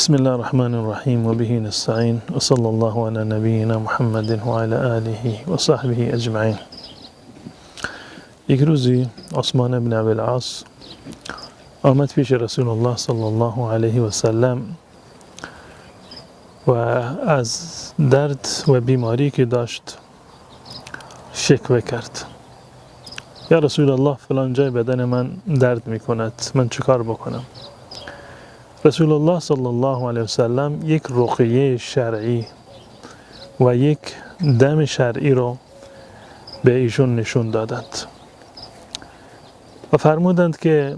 بسم الله الرحمن الرحیم و به نستعین و صلی الله علی نبینا محمد و علی آله و صحبه اجمعین. یک روزی عثمان بن ابی العاص آمد پیش رسول الله صلی الله علیه و سلم و از درد و بیماری که داشت شکوه کرد. یا رسول الله فلان جای بدن من درد می کند، من چیکار بکنم؟ رسول الله صلی الله علیه و سلم یک رقیه شرعی و یک دم شرعی رو به ایشون نشون دادند و فرمودند که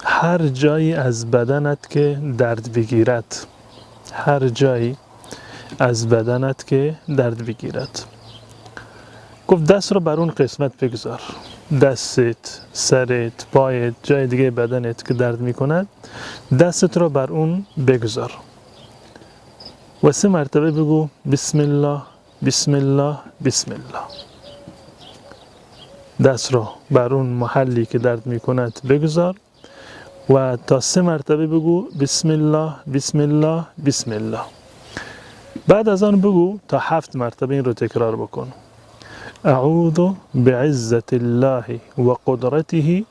هر جایی از بدنت که درد بگیرد، هر جایی از بدنت که درد بگیرد، گفت دست رو بر اون قسمت بگذار، دستت، سرت، پایت، جای دیگه بدنت که درد میکند دستت رو بر اون بگذار و 3 مرتبه بگو بسم الله بسم الله بسم الله. دست رو بر اون محلی که درد میکند بگذار و تا 3 مرتبه بگو بسم الله بسم الله بسم الله. بعد از آن بگو تا 7 مرتبه این رو تکرار بکن. اعوذ بعزة الله و قدرته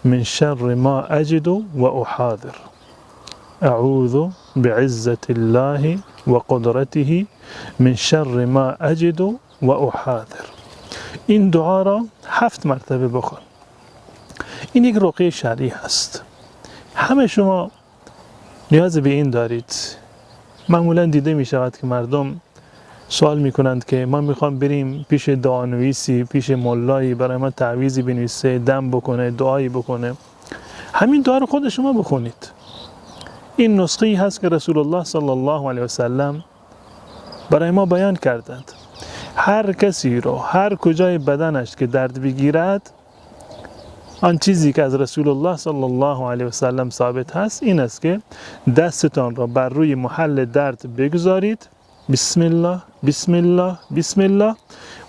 من شر ما اجد و احاذر. اعوذ بعزة الله و قدرته من شر ما اجد و احاذر. این دعا را 7 مرتبه بخون. این یک رقیه شرعی هست. همه شما نیاز به این دارید. معمولا دیده می شود که مردم سوال میکنند که ما میخوام بریم پیش دعانویسی، پیش ملایی برای ما تعویضی بنویسه، دم بکنه، دعایی بکنه. همین دعا رو خود شما بخونید. این نسخه‌ای هست که رسول الله صلی الله علیه و سلم برای ما بیان کردند. هر کسی رو هر کجای بدنش که درد بگیرد، آن چیزی که از رسول الله صلی الله علیه و سلم ثابت هست این است که دستتان را بر روی محل درد بگذارید، بسم الله بسم الله بسم الله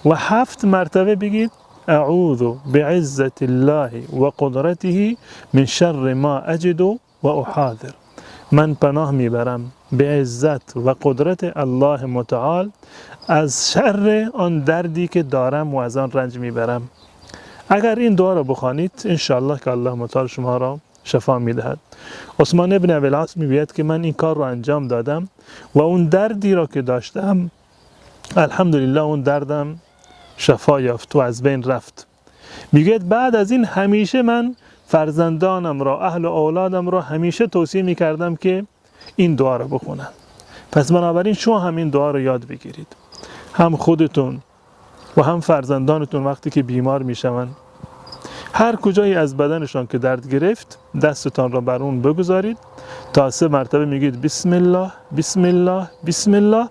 و 7 مرتبه بگید اعوذ بعزة الله و قدرته من شر ما اجد و احاذر. من پناه میبرم به عزت و قدرت الله متعال از شر آن دردی که دارم و از آن رنج میبرم. اگر این دعا را بخوانید انشاءالله که الله متعال شما را شفا میدهد. عثمان بن ابی العاص میگوید که من این کار رو انجام دادم و اون دردی را که داشتم الحمدلله اون دردم شفا یافت و از بین رفت. میگوید بعد از این همیشه من فرزندانم را، اهل و اولادم را همیشه توصیه میکردم که این دعا را بخونن. پس بنابراین شما هم این دعا را یاد بگیرید، هم خودتون و هم فرزندانتون وقتی که بیمار میشوند، هر کجایی از بدنشان که درد گرفت دستتان را بر اون بگذارید تا 3 مرتبه میگید بسم الله بسم الله بسم الله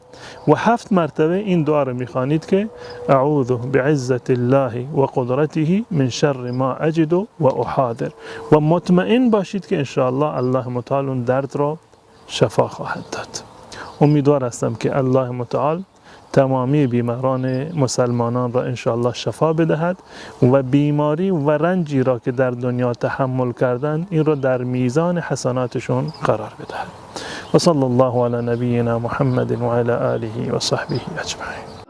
و 7 مرتبه این دعا را میخوانید که اعوذ بعزة الله و قدرته من شر ما اجد و احاذر و مطمئن باشید که انشاءالله الله متعال اون درد را شفا خواهد داد. امیدوار هستم که الله متعال تمامی بیماران مسلمانان را انشاءالله شفا بدهد و بیماری و رنجی را که در دنیا تحمل کردند این را در میزان حسناتشون قرار بدهد. و صلی الله علی نبینا محمد و علی آله و صحبه اجمعین.